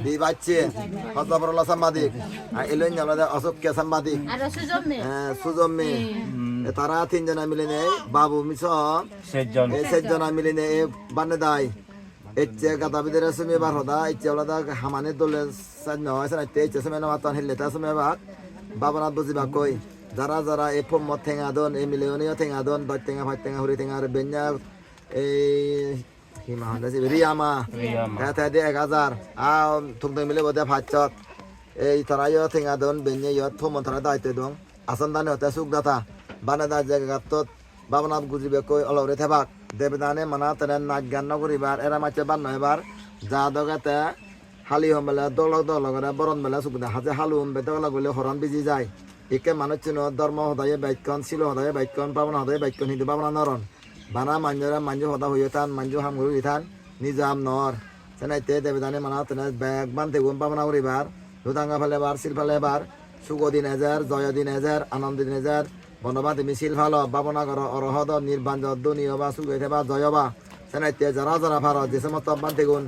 di baca kata perlu sampadik ilmunya berada asuk ke sampadik sujomme tara tinjana milene babu miso sejjana milene banedai ecce kata bidera sumi baroda ecce olada hamane dole sanyo esa ecce sumi na matan hilleta sumi bak babana buzi bakoi jara jara e pom motenga don e milionio tenga don batenga fatenga huri tenga benya Hima Honda sih Riyama. Kata dia 1000. Tungtung milih bodoh facot. Itarayo tinggal don benye yo tuh montara dah itu dong. Asan dane hotel suk data. Bana dah jaga gatot. Bapa nak guzi bekoi Allah udah tebak. Debedane mana tenen nagan nak uribar. Era macam ban noibar. Jado kata hali hombela dolog ada boron bela suk dah. Haja halum betul lagu le horan biji jai. Ike mana cino dharma hodaya baikon silo hodaya baikon bapa hodaya baikon hidup bapa noron. Bana manjura manju hoda huyutan manju ham guru hitan nizam nor sana ite debedane mana tena bag bante gumpa mana uribar ludanga phale bar sil phale bar sugodin hajar joyodin hajar anandin hajar bonobati misil phalo babona goro orohod nirbanjo dunia ba sugete ba joyoba sana ite jara jara pharo jesamoto bante gun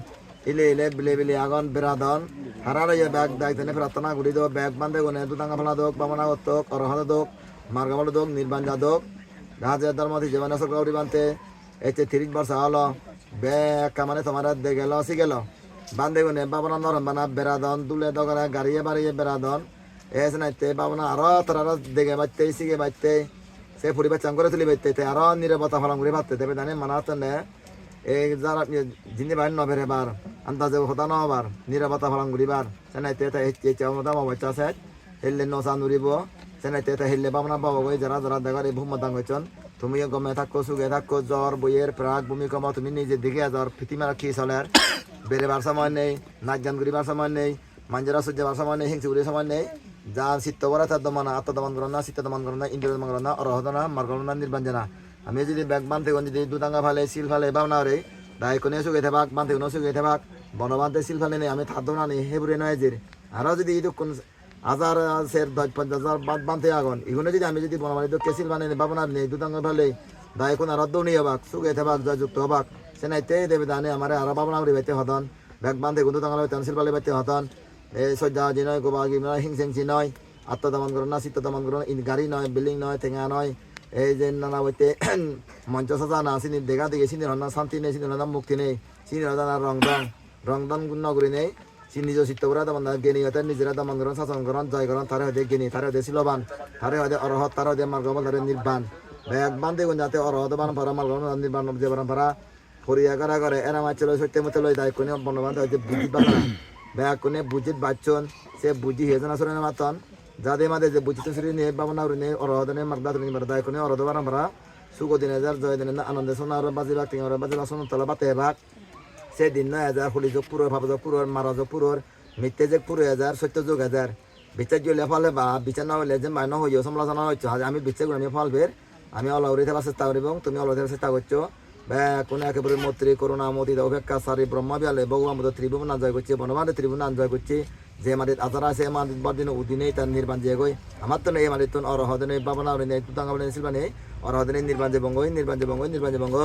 ile bile agon beradon harara ye bag dag tene pratana guri do bag bante gun ludanga phala dok babona gotok orohod dok margamalo dok nirbanja dok Raja Dharmati Javana Sakuri Bante, H. 30 Barsalo, Be Kamane Tamara de Gelo Sigelo, Bandegone, Babana Norambana, Beradon, Dule Dogara, Garia Baria Beradon, Esnate, Babana, Rotara de Gabate, Sigabate, Sepuri Bachangore to Libete, Aron, Nirabata Falanguribate, Debedane Manatane, Zara Jiniban Noverebar, Antazo Hotanovar, Nirabata Falanguribar, Senate H. Chamadama, which I said, Heleno Sanuribo. Senate hille bamna bawa jara jara dagare bhuma dangocon tumi gome thakko suge thakko jor boyer prag bumi kama tumi nije dige jor fitima rakhi soler bere bar saman nei najjan guri bar saman nei manjara sujja bar saman nei hingsi guri saman nei jan sitto bara ta damana atta daman gorona sitta daman gorona indra daman gorona orohodana margolona nirbanjana ami jodi bag bante gon jodi dudanga phale sil phale bamna re dai kone suge thebak bante uno suge thebak bonobante sil phale nei ami thadona nei hebure noy jir aro jodi idukun 1000 শের 10-5000 বানতে আগুন এগুলো যদি আমি যদি বনামারি তো KCL বানাই বাবনার নেই দুদাঙ্গ ভালে দাই কোন আর দৌনি হবাক সুগে থাবাক যুক্ত হবাক সেনাইতে দেবে দানে আমারে আর বাবনারি বাইতে হতন ব্যাগ বানতে গুন্দু দাঙ্গালে তেনসিল বালে বাইতে হতন এই সজ্জা জিনয় গোবাগি নয় হিংসেংসি নয় আত্মা দমন করো না চিত্ত দমন করো ইন গাড়ি নয় বিল্ডিং নয় ঠেঙ্গা নয় এই যে নানা বইতে মঞ্চ সাজা না সিনি দেখা দেখে সিনি হন্না শান্তি নেই সিনি হন্না মুক্তি নেই সিনি হন্না রংদং নগরী নেই নিজ চিত্তপুরা দামান গেনি হতে নিজেরা দামান গ্রহণ শাসন গ্রহণ জয় গ্রহণ তারে হতে গেনি তারে হতে শিলবান তারে হতে অরহত তারে হতে মার্গবল তারে নির্বাণ ব্যাগ বান্ধে গুণ যাতে অরহত বান ভরা মার্গবল নির্বাণ যে বান ভরা ফরিয়া করা করে এরা মাছল সত্যি মতো লই দায় কোনে বনবান্ধ হতে বুঝি বানা ব্যাগ কোনে বুঝিত বাচ্চন সে বুঝি হেজন আসরে মাতন যাদের মাঝে যে বুঝিত শ্রী নিয়ে বাবনা নে অরহত নে মার্গদা তুমি দায় কোনে অরহত বান ভরা সুগদিন হাজার জয় দিন আনন্দ সোনা আর বাজি বাক তিন বাজি বাসন তলা বাতে বাক সেদিন 9000 হলি যোগপুরের ভাবযোগপুরের মারা যোগপুরের মিথ্যে যোগপুর 1000 সত্য যোগ 1000 বিচার জলে ফলে বা বিচার না হলে যে মাইন হইও সমালোচনা হচ্ছে আমি বিচার আমি ফল বের আমি অলৌরি থাকার চেষ্টা করি এবং তুমি অলৌরি থাকার চেষ্টা করছো বা কোনো একেবারে মৈত্রী করুণা মতি অপেক্ষা সারি ব্রহ্মবিয়ালে ভগবান মতো ত্রিভুবন জয় করছে বনবাদে ত্রিভুবন জয় করছে যে মাটিত আচার আছে মাটিত বদিন উদিনেই তার নির্বাণ যে গই আমার তো এই মাটিত অরহদনে বাবনা নেই তুতাঙ্গা বলে শিল্পানে অরহদনে নির্বাণ যে বঙ্গই নির্বাণ যে বঙ্গই নির্বাণ যে বঙ্গ